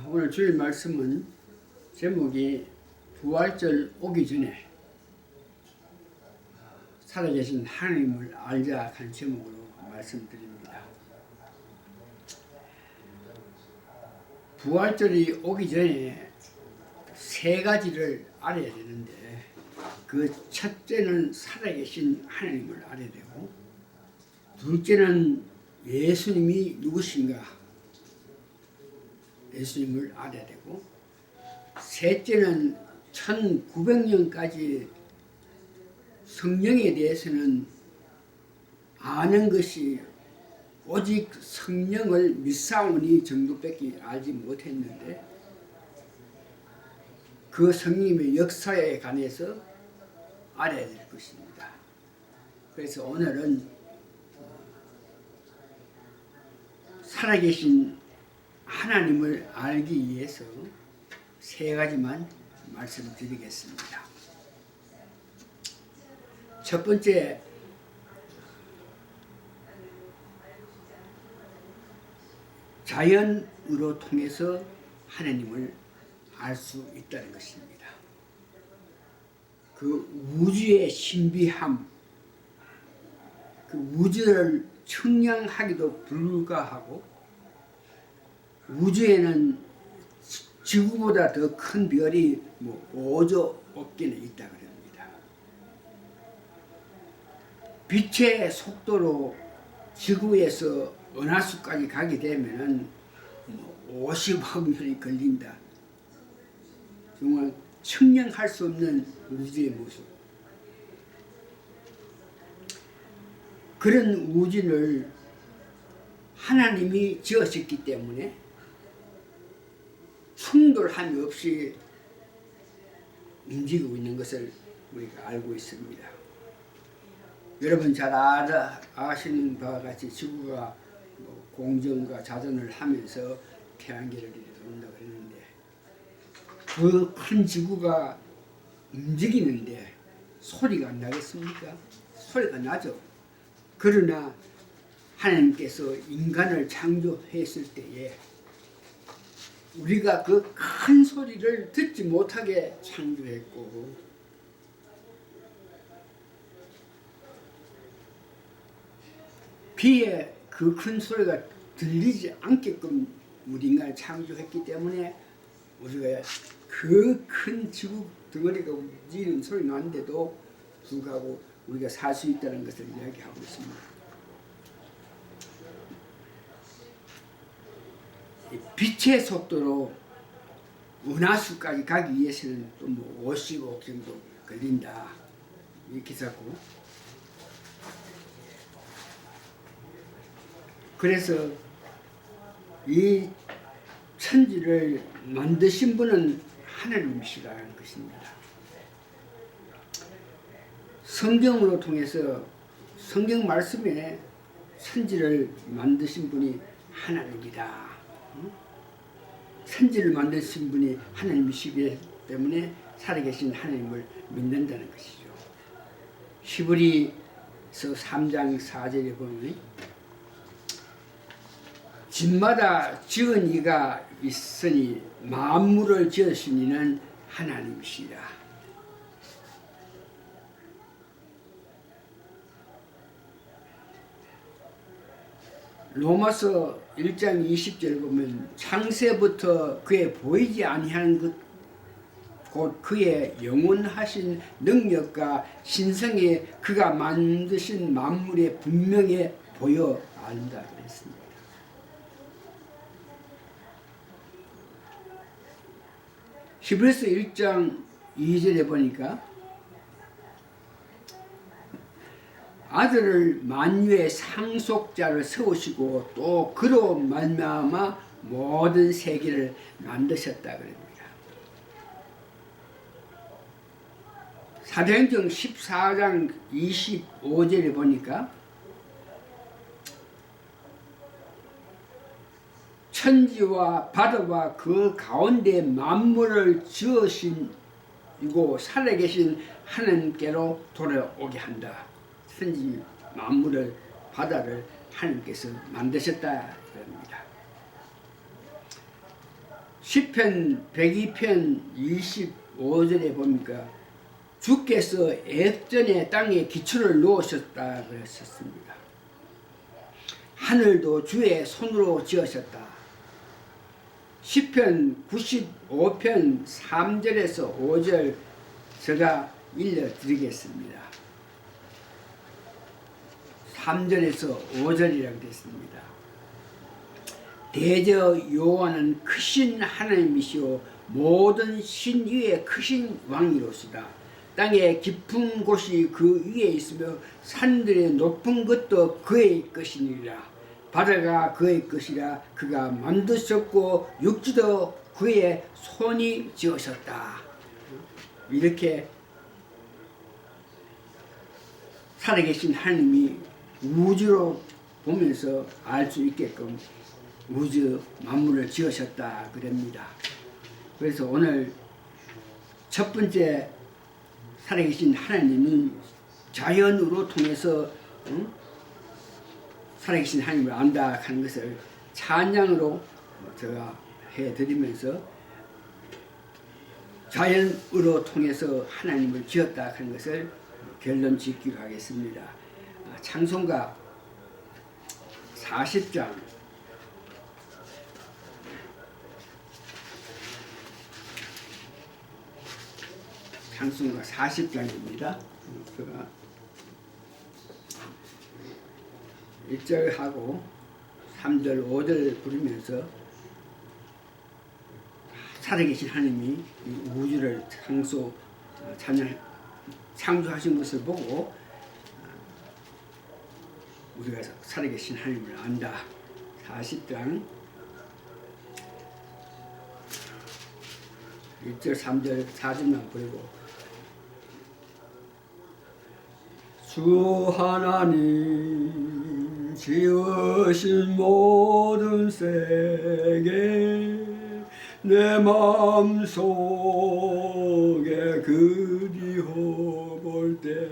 오늘 주일 말씀은 제목이 부활절 오기 전에 살아계신 하나님을 알자 한 제목으로 말씀드립니다. 부활절이 오기 전에 세 가지를 알아야 되는데, 그 첫째는 살아계신 하나님을 알아야 되고, 둘째는 예수님이 누구신가, 예수님을 알아야 되고, 셋째는 1900년까지 성령에 대해서는 아는 것이 오직 성령을 믿사오니 정도밖에 알지 못했는데, 그 성령의 역사에 관해서 알아야 될 것입니다. 그래서 오늘은 살아계신 하나님을 알기 위해서 세 가지만 말씀드리겠습니다. 첫 번째, 자연으로 통해서 하나님을 알 수 있다는 것입니다. 그 우주의 신비함, 그 우주를 측량하기도 불가하고, 우주에는 지구보다 더 큰 별이 5조億개는 있다 그럽니다. 빛의 속도로 지구에서 은하수까지 가게 되면은 50억 년이 걸린다. 정말 측량할 수 없는 우주의 모습. 그런 우주를 하나님이 지으셨기 때문에 충돌함이 없이 움직이고 있는 것을 우리가 알고 있습니다. 여러분 잘 아시는 바와 같이 지구가 공전과 자전을 하면서 태양계를 이룬다고 그랬는데, 그 큰 지구가 움직이는데 소리가 안 나겠습니까? 소리가 나죠. 그러나 하나님께서 인간을 창조했을 때에 우리가 그 큰 소리를 듣지 못하게 창조했고, 비에 그 큰 소리가 들리지 않게끔 우리 인간을 창조했기 때문에 우리가 그 큰 지구 덩어리가 움직이는 소리 나는데도 불구하고 우리가 살 수 있다는 것을 이야기하고 있습니다. 빛의 속도로 은하수까지 가기 위해서는 또 50억 정도 걸린다, 이렇게 했고, 그래서 이 천지를 만드신 분은 하나님이시라는 것입니다. 성경으로 통해서 성경 말씀에 천지를 만드신 분이 하나님이다. 천지를 만드신 분이 하나님이시기 때문에 살아계신 하나님을 믿는다는 것이죠. 히브리서 3장 4절에 보면, 집마다 지은 이가 있으니 만물을 지으신 이는 하나님이시라. 로마서 1장 20절을 보면, 창세부터 그의 보이지 아니하는 것 곧 그의 영원하신 능력과 신성에 그가 만드신 만물에 분명히 보여 안다 그랬습니다. 히브리서 1장 2절에 보니까, 아들을 만유의 상속자를 세우시고 또 그로 말미암아 모든 세계를 만드셨다 그럽니다. 사도행전 14장 25절에 보니까, 천지와 바다와 그 가운데 만물을 지으시고 살아계신 하나님께로 돌아오게 한다. 천지 만물을, 바다를 하나님께서 만드셨다 그럽니다. 시편 102편 25절에 보니까 주께서 액전에 땅에 기초를 놓으셨다 그랬었습니다. 하늘도 주의 손으로 지으셨다. 시편 95편 3절에서 5절 제가 읽어드리겠습니다. 3절에서 5절이라고 됐습니다. 대저 여호와는 크신 하나님이시오 모든 신 위에 크신 왕이로시다. 땅의 깊은 곳이 그 위에 있으며 산들의 높은 것도 그의 것이니라. 바다가 그의 것이라. 그가 만드셨고 육지도 그의 손이 지으셨다. 이렇게 살아계신 하나님이 우주로 보면서 알 수 있게끔 우주 만물을 지으셨다 그럽니다. 그래서 오늘 첫 번째 살아계신 하나님은 자연으로 통해서 살아계신 하나님을 안다 하는 것을 찬양으로 제가 해드리면서 자연으로 통해서 하나님을 지었다 하는 것을 결론 짓기로 하겠습니다. 찬송가 40장 찬송가 40장입니다. 1절하고 3절, 5절 부르면서 살아계신 하나님이 우주를 창조하신 것을 보고 우리가 살아계신 하나님을 안다. 40장 1절, 3절, 4절만 부르고 주 하나님 지으신 모든 세계 내 마음속에 그리워 볼 때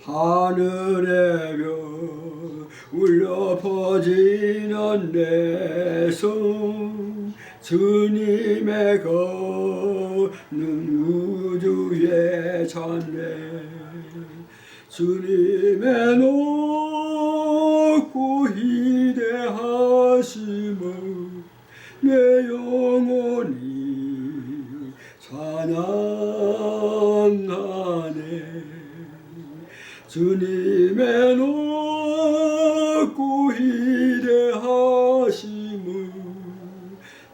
하늘의 별 울려 퍼지는 내 손 주님의 걷는 우주의 찬내 주님의 높고 위대하심을 내 영혼이 찬양하네 주님의 높고 위대하심을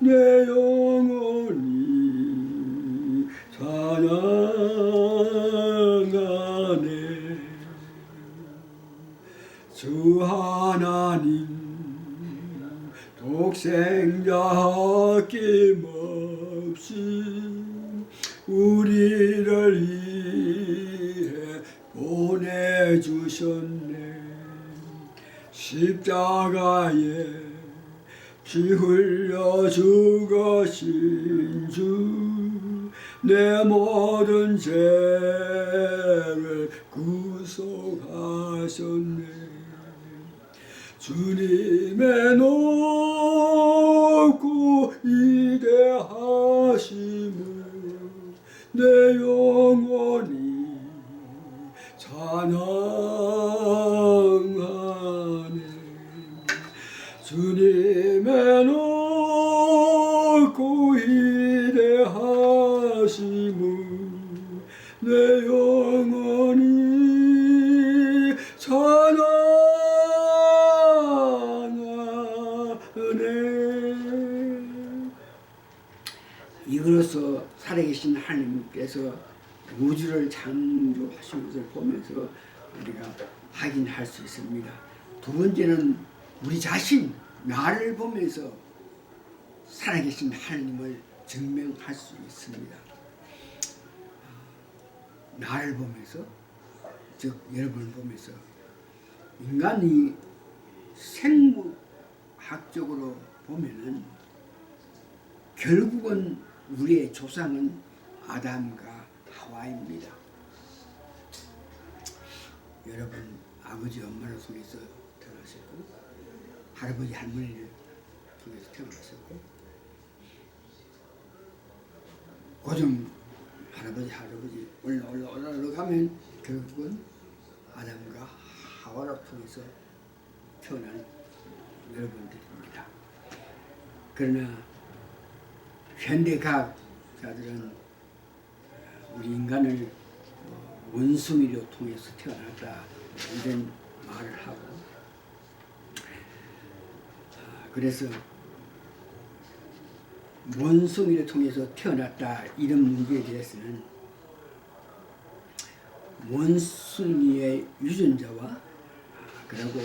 내 영혼이 찬양하네 주 하나님 독생자 아낌없이 우리를 위해 보내주셨네 십자가에 피 흘려 죽으신 주 내 모든 죄를 구속하셨네 주님의 높고 위대하심을 내 영혼이 찬양하네 주님의 높고 위대하심을 내 영혼이 찬양하네 이로써 살아계신 하나님께서 우주를 창조하신 것을 보면서 우리가 확인할 수 있습니다. 두 번째는 우리 자신, 나를 보면서 살아계신 하나님을 증명할 수 있습니다. 나를 보면서, 즉 여러분을 보면서 인간이 생물학적으로 보면은 결국은 우리의 조상은 아담과 하와입니다. 여러분 아버지 엄마를 통해서 태어나셨고 할아버지 할머니를 통해서 태어나셨고 고정 할아버지 올라가면 결국은 아담과 하와를 통해서 태어난 여러분들입니다. 그러나 현대과학자들은 우리 인간을 원숭이로 통해서 태어났다 이런 말을 하고, 그래서 원숭이를 통해서 태어났다 이런 문제에 대해서는 원숭이의 유전자와 그리고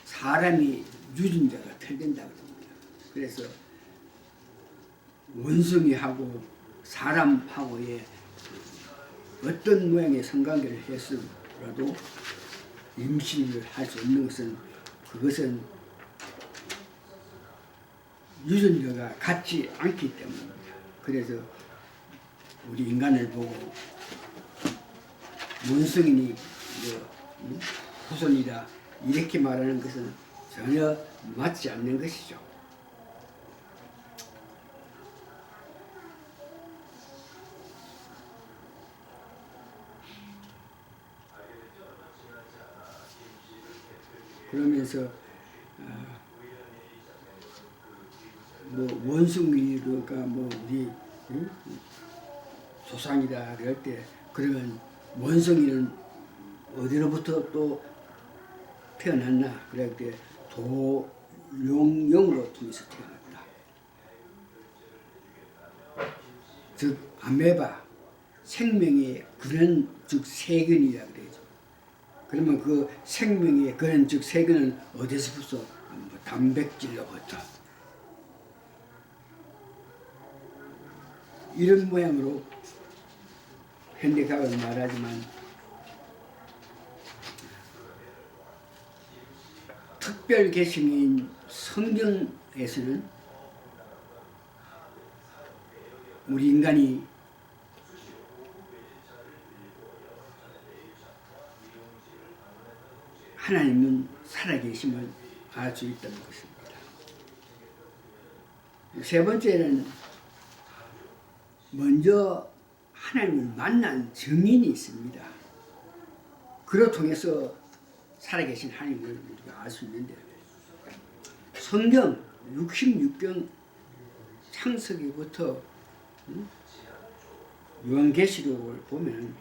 사람이 유전자가 틀린다고 합니다. 그래서 원숭이하고 사람하고의 어떤 모양의 성관계를 했으라도 임신을 할 수 없는 것은, 그것은 유전자가 같지 않기 때문입니다. 그래서 우리 인간을 보고 원숭이니 후손이다 이렇게 말하는 것은 전혀 맞지 않는 것이죠. 그러면서 원숭이가 우리 조상이다 그럴 때, 그러면 원숭이는 어디로부터 또 태어났나 그럴 때 도룡령으로 통해서 태어났다. 즉 아메바 생명의 근원 즉 세균이라 그러죠. 그러면 그 생명의 근원 즉 세균은 어디서부터? 단백질로부터. 이런 모양으로 현대과학은 말하지만 특별 계시인 성경에서는 우리 인간이 하나님은 살아계심을 알 수 있다는 것입니다. 세 번째는 먼저 하나님을 만난 증인이 있습니다. 그로 통해서 살아계신 하나님을 우리가 알 수 있는데, 성경 66경 창세기부터 요한계시록을 보면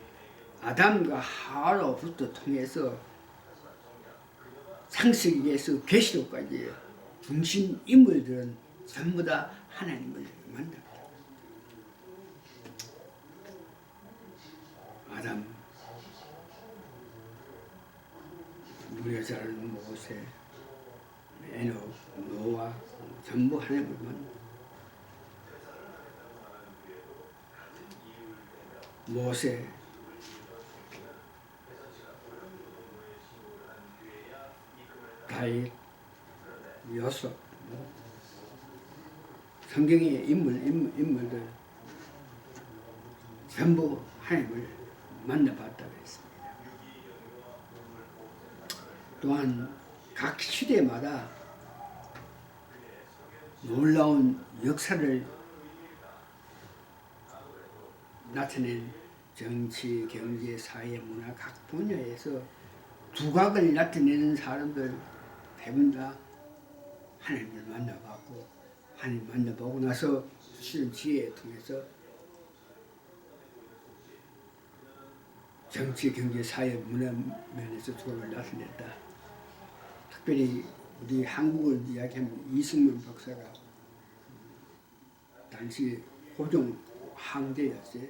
아담과 하와로부터 통해서 창세기에서 계시록까지 중심 인물들은 전부 다 하나님을 만납니다. 아담, 우리가 잘 아는 모세, 에녹, 노아 전부 하나님을 만납니다. 모세, 다윗, 요셉, 성경의 인물들 전부 하나님을 만나봤다고 했습니다. 또한 각 시대마다 놀라운 역사를 나타낸 정치, 경제, 사회, 문화 각 분야에서 두각을 나타내는 사람들 대부분 다 하나님을 만나봤고, 하나님 만나보고 나서 주시는 지혜에 통해서 정치, 경제, 사회, 문화 면에서 두각을 나타냈다. 특별히 우리 한국을 이야기하면 이승만 박사가 당시 호종 황제였어요.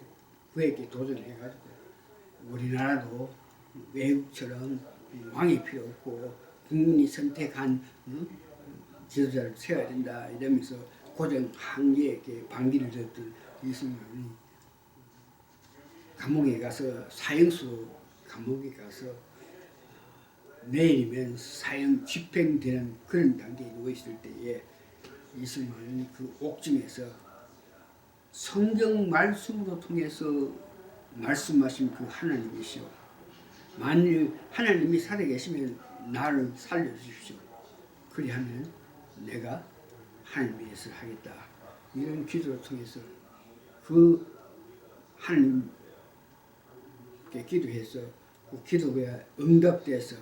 그에게 도전해가지고 우리나라도 외국처럼 왕이 필요 없고 국민이 선택한 지도자를 세워야 된다 이러면서 고종 황제에게 반기를 줬던 이승만이 감옥에 가서 사형수 감옥에 가서 내일이면 사형 집행되는 그런 단계에 누워있을 때에 이승만이 그 옥중에서 성경 말씀으로 통해서 말씀하신 그 하나님이시오. 만일 하나님이 살아계시면 나를 살려주십시오. 그리하면 내가 하나님 위해서 하겠다. 이런 기도를 통해서 그 하나님께 기도해서 그 기도가 응답돼서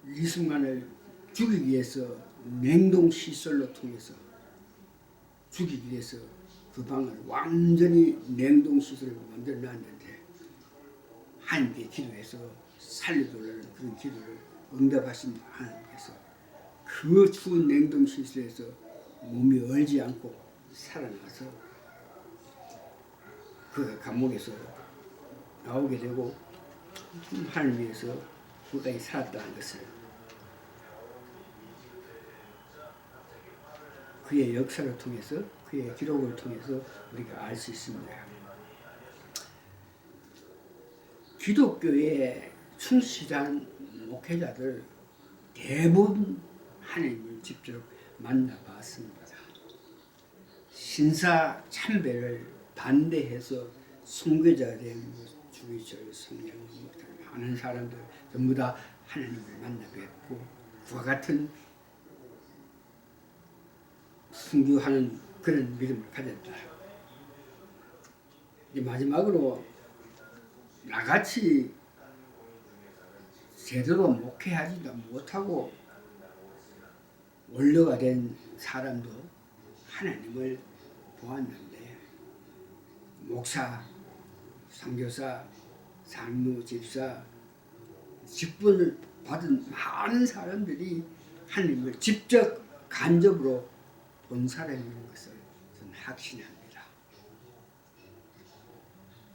이승만을 죽이기 위해서 냉동시설로 통해서 죽이기 위해서 그 방을 완전히 냉동시설로 만들어놨는데 하나님께 기도해서 살려달라는 그런 기도를 응답하신 하나님께서 그 추운 냉동시설에서 몸이 얼지 않고 살아나서 그 감옥에서 나오게 되고 하나님 위해서 끝까지 살았다는 것을 그의 역사를 통해서 그의 기록을 통해서 우리가 알 수 있습니다. 기독교에 충실한 목회자들 대부분 하나님을 직접 만나봤습니다. 신사 참배를 반대해서 순교자 된 주기철 성령 많은 사람들 전부 다 하나님을 만나 뵙고 그와 같은 순교하는 그런 믿음을 가졌다. 이제 마지막으로 나같이 제대로 목회하지도 못하고 원로가 된 사람도 하나님을 보았는데 목사, 선교사, 장로, 집사, 직분을 받은 많은 사람들이 하나님을 직접 간접으로 본 사람인 것을 저는 확신합니다.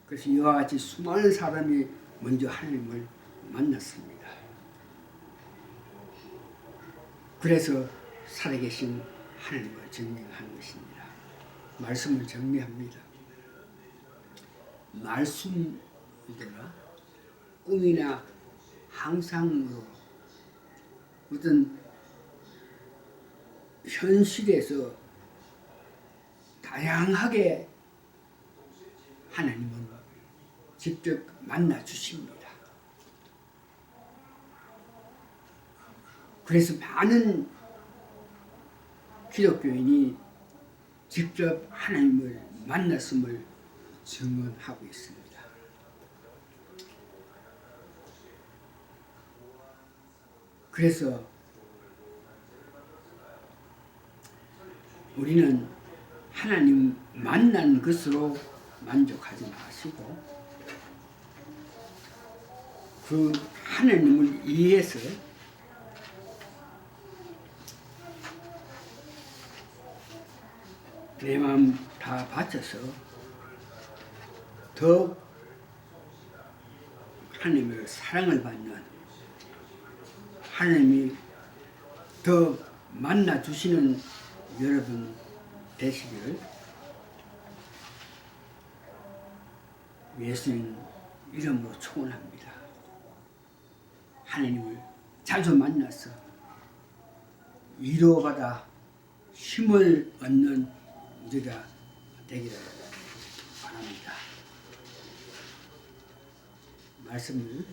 그래서 이와 같이 수많은 사람이 먼저 하나님을 만났습니다. 그래서 살아계신 하나님을 증명하는 것입니다. 말씀을 정리합니다. 말씀이더라 꿈이나 항상으로 어떤 현실에서 다양하게 하나님은 직접 만나 주십니다. 그래서 많은 기독교인이 직접 하나님을 만났음을 증언하고 있습니다. 그래서 우리는 하나님 만난 것으로 만족하지 마시고 그 하나님을 위해서 내 마음 다 바쳐서 더 하나님의 사랑을 받는 하나님이 더 만나 주시는 여러분 되시기를 예수님 이름으로 축원합니다. 하나님을 자주 만나서 위로받아 힘을 얻는 우리가 되기를 바랍니다. 말씀을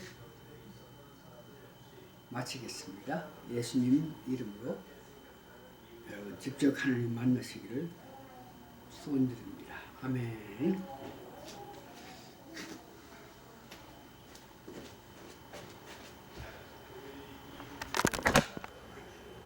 마치겠습니다. 예수님 이름으로 여러분 직접 하나님 만나시기를 소원드립니다. 아멘.